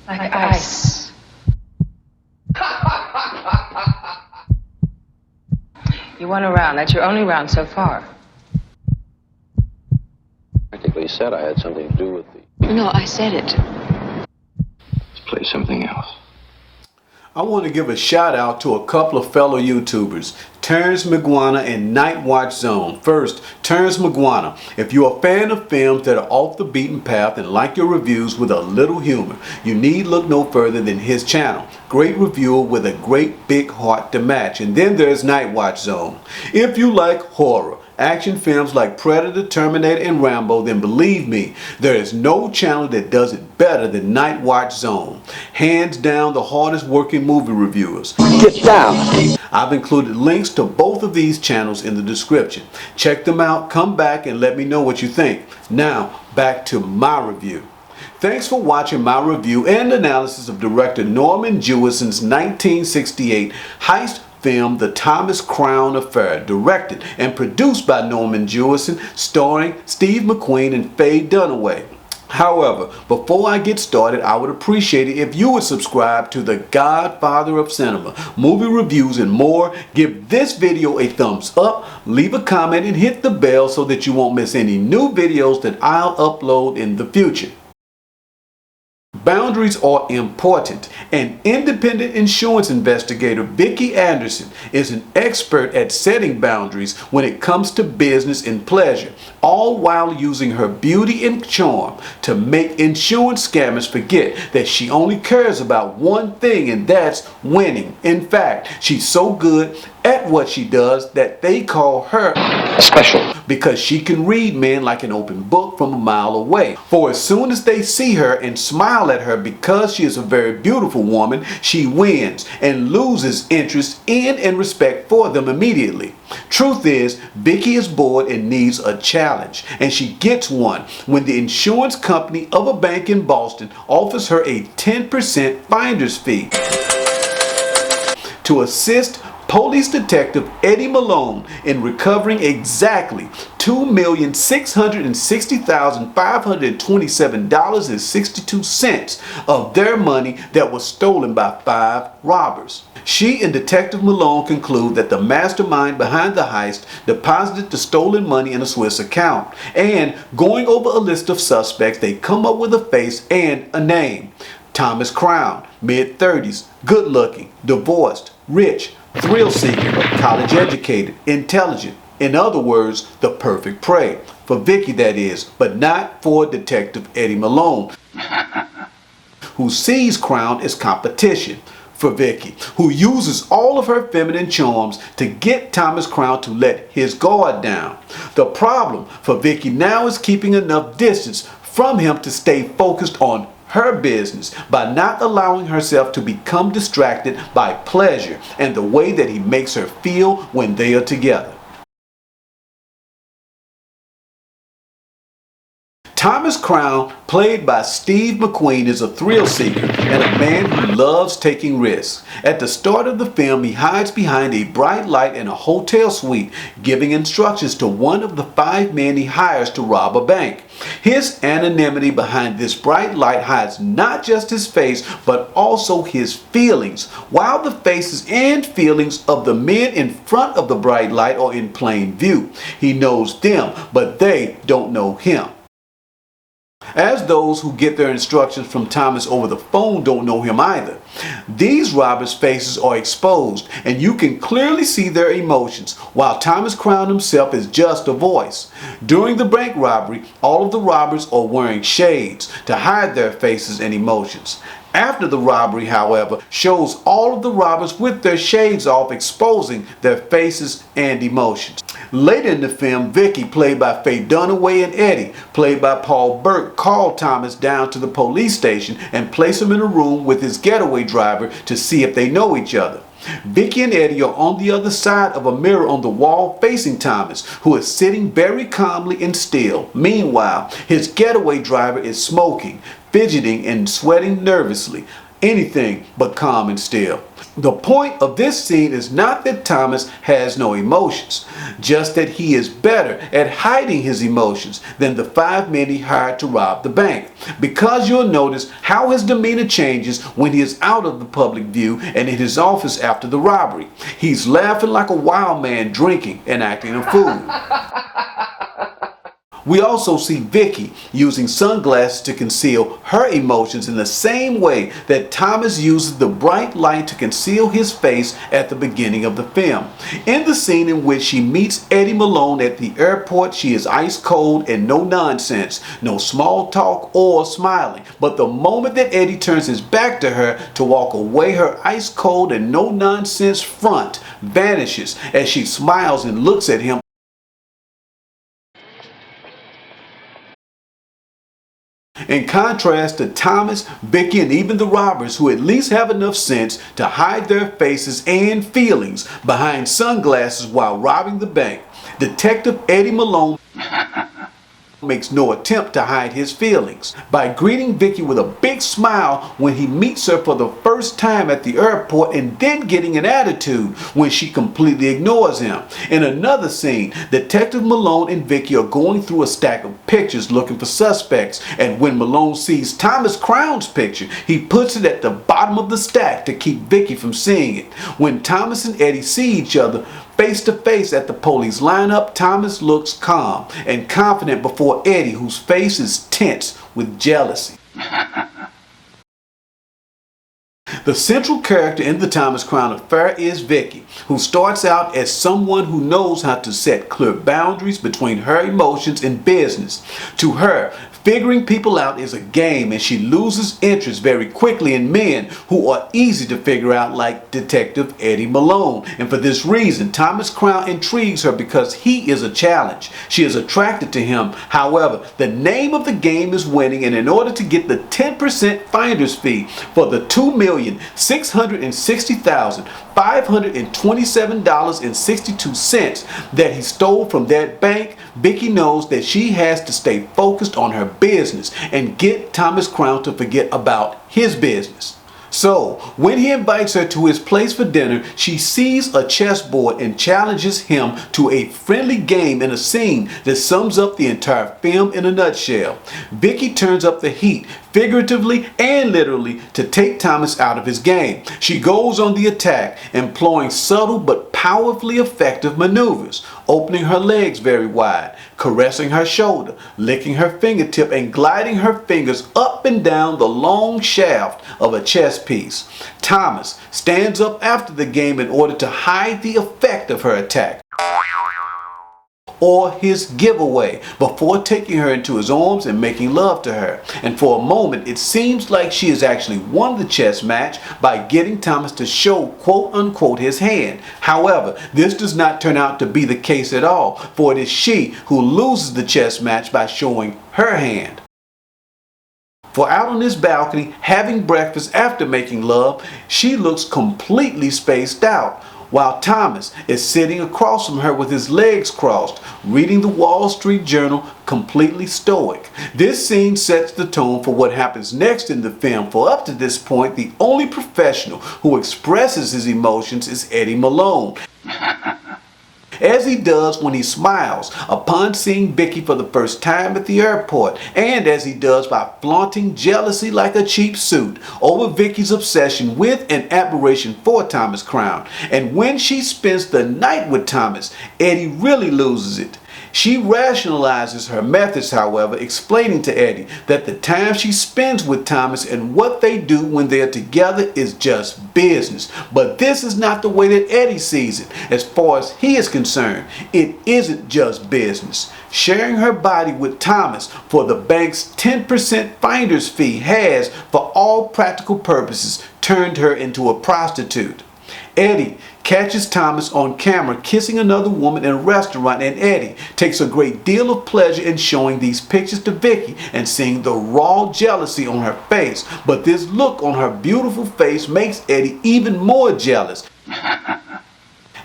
Like ice. You won a round. That's your only round so far. Practically said I had something to do with the... No, I said it. Let's play something else. I want to give a shout out to a couple of fellow YouTubers, Terrence McQueen and Night Watch Zone. First, Terrence McQueen. If you're a fan of films that are off the beaten path and like your reviews with a little humor, you need look no further than his channel. Great reviewer with a great big heart to match. And then there's Night Watch Zone. If you like horror, action films like Predator, Terminator, and Rambo, then believe me, there is no channel that does it better than Night Watch Zone. Hands down the hardest working movie reviewers. Get down! I've included links to both of these channels in the description. Check them out, come back, and let me know what you think. Now, back to my review. Thanks for watching my review and analysis of director Norman Jewison's 1968 heist film The Thomas Crown Affair, directed and produced by Norman Jewison, starring Steve McQueen and Faye Dunaway. However, before I get started, I would appreciate it if you would subscribe to the Godfather of Cinema, movie reviews and more. Give this video a thumbs up, leave a comment, and hit the bell so that you won't miss any new videos that I'll upload in the future. Boundaries are important. An independent insurance investigator, Vicki Anderson, is an expert at setting boundaries when it comes to business and pleasure, all while using her beauty and charm to make insurance scammers forget that she only cares about one thing, and that's winning. In fact, she's so good at what she does that they call her Special. because she can read men like an open book from a mile away. For as soon as they see her and smile at her because she is a very beautiful woman, she wins and loses interest in and respect for them immediately. Truth is, Vicki is bored and needs a challenge, and she gets one when the insurance company of a bank in Boston offers her a 10% finder's fee to assist Police Detective Eddie Malone in recovering exactly $2,660,527.62 of their money that was stolen by 5 robbers. She and Detective Malone conclude that the mastermind behind the heist deposited the stolen money in a Swiss account, and going over a list of suspects, they come up with a face and a name. Thomas Crown, mid-30s, good-looking, divorced, rich, thrill seeker, college educated, intelligent. In other words, the perfect prey. For Vicki, that is, but not for Detective Eddie Malone, who sees Crown as competition for Vicki, who uses all of her feminine charms to get Thomas Crown to let his guard down. The problem for Vicki now is keeping enough distance from him to stay focused on her business by not allowing herself to become distracted by pleasure and the way that he makes her feel when they are together. Thomas Crown, played by Steve McQueen, is a thrill seeker and a man who loves taking risks. At the start of the film, he hides behind a bright light in a hotel suite, giving instructions to one of the 5 men he hires to rob a bank. His anonymity behind this bright light hides not just his face, but also his feelings, while the faces and feelings of the men in front of the bright light are in plain view. He knows them, but they don't know him. As those who get their instructions from Thomas over the phone don't know him either. These robbers' faces are exposed, and you can clearly see their emotions, while Thomas Crown himself is just a voice. During the bank robbery, all of the robbers are wearing shades to hide their faces and emotions. After the robbery, however, shows all of the robbers with their shades off, exposing their faces and emotions. Later in the film, Vicki, played by Faye Dunaway, and Eddie, played by Paul Burke, call Thomas down to the police station and place him in a room with his getaway driver to see if they know each other. Vicki and Eddie are on the other side of a mirror on the wall facing Thomas, who is sitting very calmly and still. Meanwhile, his getaway driver is smoking, fidgeting, and sweating nervously. anything but calm and still. The point of this scene is not that Thomas has no emotions, just that he is better at hiding his emotions than the 5 men he hired to rob the bank. Because you'll notice how his demeanor changes when he is out of the public view and in his office after the robbery. He's laughing like a wild man, drinking and acting a fool. We also see Vicki using sunglasses to conceal her emotions in the same way that Thomas uses the bright light to conceal his face at the beginning of the film. In the scene in which she meets Eddie Malone at the airport, she is ice cold and no nonsense, no small talk or smiling. But the moment that Eddie turns his back to her to walk away, her ice cold and no nonsense front vanishes as she smiles and looks at him. In contrast to Thomas, Vicki, and even the robbers, who at least have enough sense to hide their faces and feelings behind sunglasses while robbing the bank, Detective Eddie Malone makes no attempt to hide his feelings by greeting Vicki with a big smile when he meets her for the first time at the airport, and then getting an attitude when she completely ignores him. In another scene, Detective Malone and Vicki are going through a stack of pictures looking for suspects, and when Malone sees Thomas Crown's picture, he puts it at the bottom of the stack to keep Vicki from seeing it. When Thomas and Eddie see each other face to face at the police lineup, Thomas looks calm and confident before Eddie, whose face is tense with jealousy. The central character in the Thomas Crown affair is Vicki, who starts out as someone who knows how to set clear boundaries between her emotions and business. To her, figuring people out is a game, and she loses interest very quickly in men who are easy to figure out, like Detective Eddie Malone. And for this reason, Thomas Crown intrigues her because he is a challenge. She is attracted to him. However, the name of the game is winning, and in order to get the 10% finder's fee for the $2,660,527.62 that he stole from that bank, Vicki knows that she has to stay focused on her business and get Thomas Crown to forget about his business. So, when he invites her to his place for dinner, she sees a chessboard and challenges him to a friendly game in a scene that sums up the entire film in a nutshell. Vicki turns up the heat, figuratively and literally, to take Thomas out of his game. She goes on the attack, employing subtle but powerfully effective maneuvers, opening her legs very wide, caressing her shoulder, licking her fingertip, and gliding her fingers up and down the long shaft of a chess piece. Thomas stands up after the game in order to hide the effect of her attack, or his giveaway, before taking her into his arms and making love to her. And for a moment, it seems like she has actually won the chess match by getting Thomas to show, quote unquote, his hand. However, this does not turn out to be the case at all, for it is she who loses the chess match by showing her hand. For out on his balcony, having breakfast after making love, she looks completely spaced out, while Thomas is sitting across from her with his legs crossed, reading the Wall Street Journal, completely stoic. This scene sets the tone for what happens next in the film, for up to this point, the only professional who expresses his emotions is Eddie Malone. As he does when he smiles upon seeing Vicki for the first time at the airport, and as he does by flaunting jealousy like a cheap suit over Vicki's obsession with and admiration for Thomas Crown. And when she spends the night with Thomas, Eddie really loses it. She rationalizes her methods, however, explaining to Eddie that the time she spends with Thomas and what they do when they're together is just business. But this is not the way that Eddie sees it. As far as he is concerned, it isn't just business. Sharing her body with Thomas for the bank's 10% finder's fee has, for all practical purposes, turned her into a prostitute. Eddie catches Thomas on camera kissing another woman in a restaurant, and Eddie takes a great deal of pleasure in showing these pictures to Vicki and seeing the raw jealousy on her face. But this look on her beautiful face makes Eddie even more jealous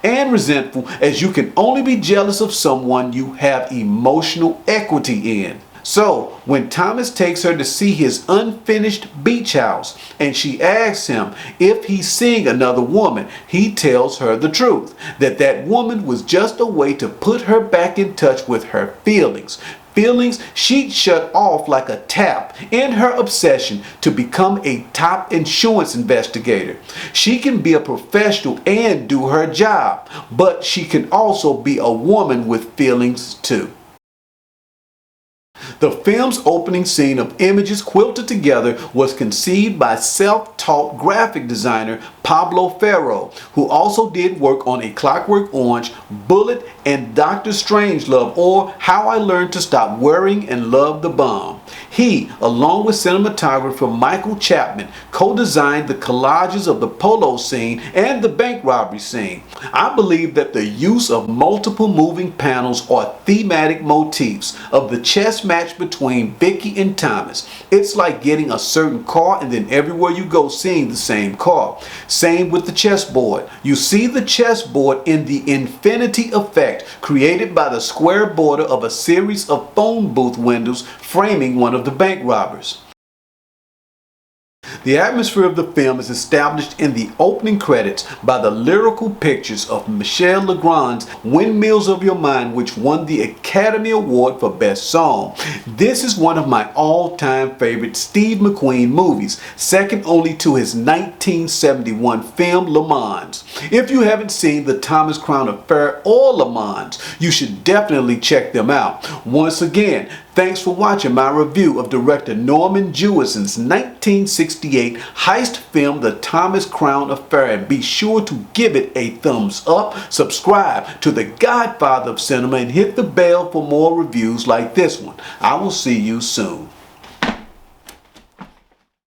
and resentful, as you can only be jealous of someone you have emotional equity in. So, when Thomas takes her to see his unfinished beach house and she asks him if he's seeing another woman, he tells her the truth, that that woman was just a way to put her back in touch with her feelings. Feelings she'd shut off like a tap in her obsession to become a top insurance investigator. She can be a professional and do her job, but she can also be a woman with feelings too. The film's opening scene of images quilted together was conceived by self-taught graphic designer Pablo FERRO, who also did work on A Clockwork Orange, Bullet, and Doctor Strangelove, or How I Learned to Stop Worrying and Love the Bomb. He, along with cinematographer Michael Chapman, co-designed the collages of the polo scene and the bank robbery scene. I believe that the use of multiple moving panels or thematic motifs of the chess match between Vicki and Thomas. It's like getting a certain car and then everywhere you go seeing the same car. Same with the chessboard. You see the chessboard in the infinity effect created by the square border of a series of phone booth windows framing one of the bank robbers. The atmosphere of the film is established in the opening credits by the lyrical pictures of Michel Legrand's Windmills of Your Mind, which won the Academy Award for Best Song. This is one of my all-time favorite Steve McQueen movies, second only to his 1971 film Le Mans. If you haven't seen The Thomas Crown Affair or Le Mans, you should definitely check them out. Once again, thanks for watching my review of director Norman Jewison's 1968 heist film, The Thomas Crown Affair, and be sure to give it a thumbs up, subscribe to the Godfather of cinema, and hit the bell for more reviews like this one. I will see you soon.